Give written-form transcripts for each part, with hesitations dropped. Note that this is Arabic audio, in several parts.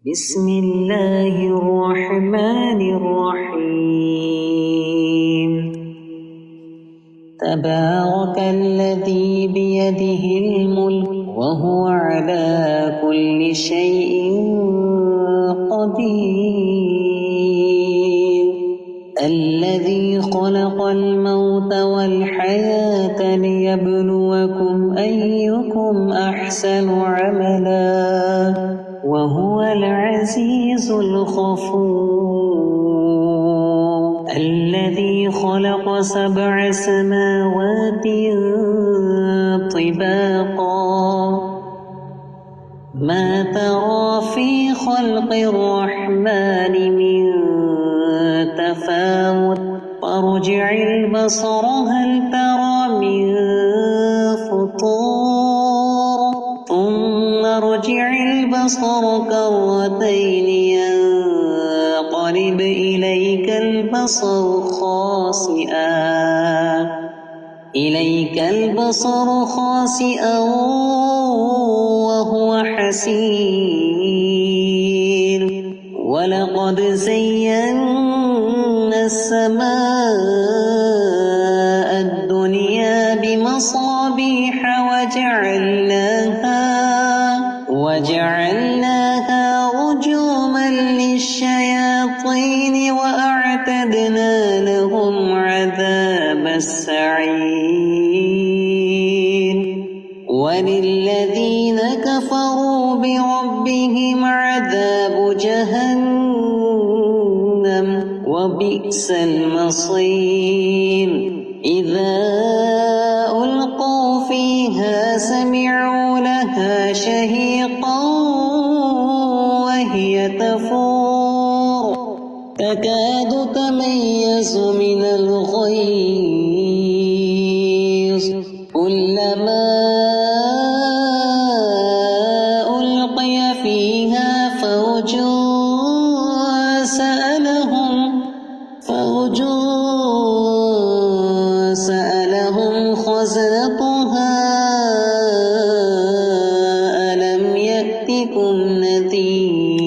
بسم الله الرحمن الرحيم. تبارك الذي بيده الملك وهو على كل شيء قدير. الذي خلق الموت والحياة ليبلوكم أيكم أحسن عملا وهو العزيز الغفور. الذي خلق 7 سماوات طباقا ما ترى في خلق الرحمن من تفاوت فارجع البصر هل ترى من فطور ثم ارجع البصر كرتين ينقلب إليك البصر خاسئا وهو حسير. ولقد زينا السماء الدنيا بمصابيح وجعلناها رجوما للشياطين وأعتدنا لهم عذاب السعير. وللذين كفروا بربهم عذاب جهنم وبئس المصير. إذا ألقوا فيها سمعوا لها شهيقا وهي تفور تكاد تميز من الغيظ كلما ألقي فيها فوج سألهم خزنتها ألم يأتكم نذير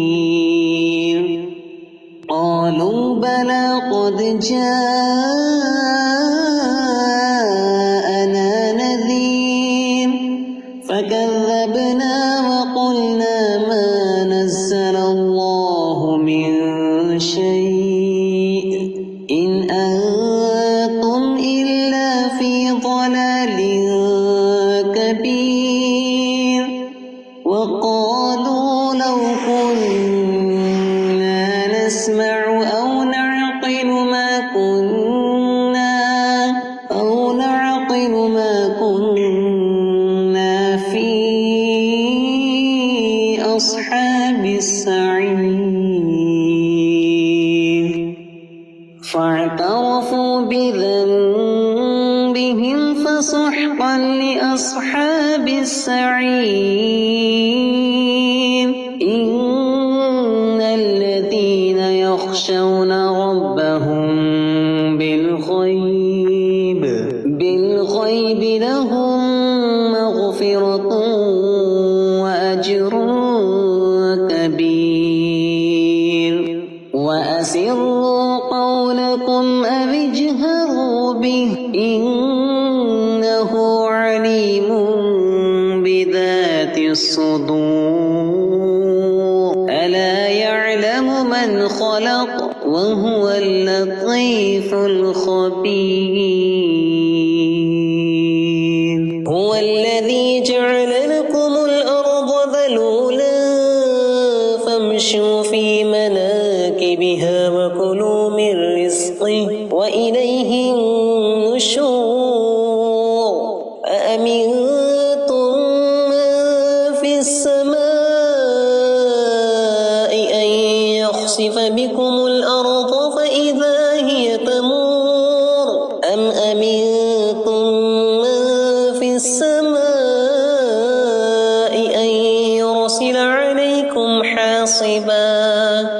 قالوا بلى قد جاءنا نذير فكذبنا وقلنا ما نزل الله من شيء إن أنتم إلا في ضلال كبير. وقالوا لو كنا نسمع أو نعقل ما كنا في أصحاب السعير. فاعترفوا بذنبهم فسحقا لأصحاب السعير. إن الذين يخشون ربهم بالغيب لهم مغفرة وأجر كبير. وأسروا قولكم أو اجهروا به إنه عليم بذات الصدور. ألا يعلم من خلق وهو اللطيف الخبير. هو الذي جعل لكم الأرض ذلولا فامشوا في مناكبها وكلوا من رزقه وإليه النشور. أأمنتم من في السماء أن يخسف بكم الأرض فإذا هي تمور أم أمنتم من في السماء أن يرسل عليكم حاصبا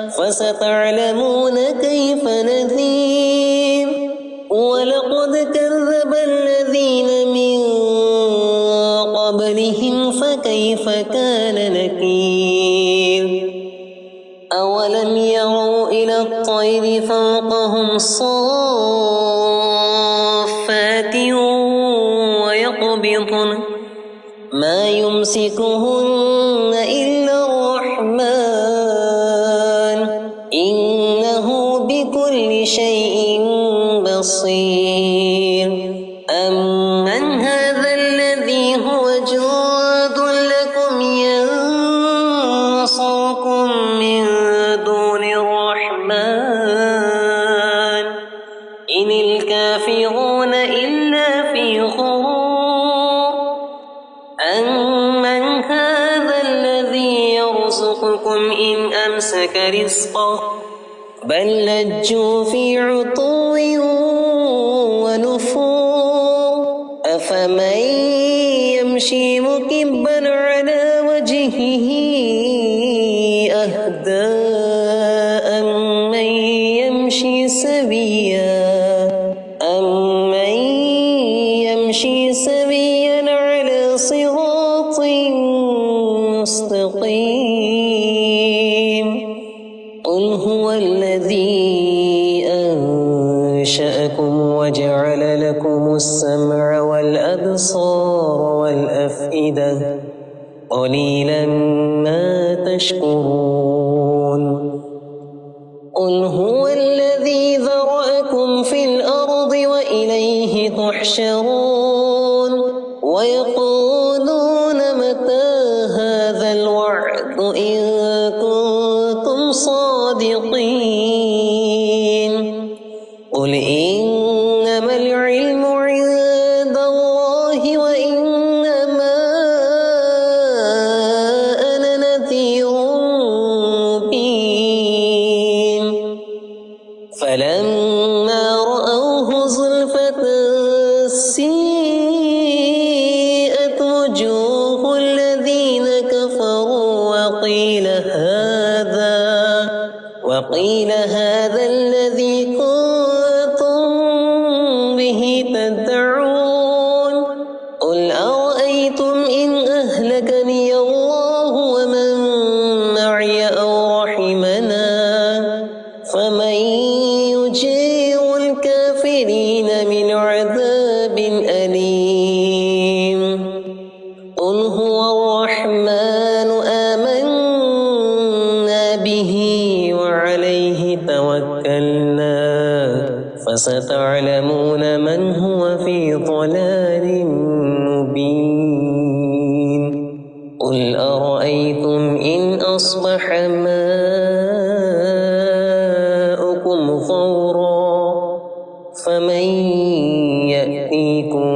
فستعلمون كيف نذير. ولقد كذب الذين من قبلهم فكيف كان نكير. أولم يروا إلى الطير فوقهم صافات ويقبضن ما يمسكهن إلا الرحمن إنه بكل شيء بصير أمن هذا الذي هو جند لكم ينصركم من دون الرحمن إن الكافرون إلا في غرور أمن هذا الذي يرزقكم إن أمسك رزقه بل لجوا في عتو ونفور أفمن يمشي مكبا على وجهه أهدى أمن يمشي سويا على صراط مستقيم قل هو الذي أنشأكم وجعل لكم السمع والأبصار والأفئدة قليلا ما تشكرون قل هو الذي ذرأكم في الأرض وإليه تحشرون ويقولون متى هذا الوعد إن كنتم صادقين قل إنما العلم عند الله وإنما أنا نذير مبين فلما رأوه زلفة سيئت وجوه الذين كفروا وقيل هذا الذي كنتم به تدعون قل أرأيتم إن أهلكني الله ومن معي أو رحمنا فمن يجير الكافرين من عذاب أليم قل هو الرحمن آمنا به وعليه توكلنا فستعلمون من هو في ضلال مبين قل أرأيتم إن أصبح ماؤكم غورا فمن يأتيكم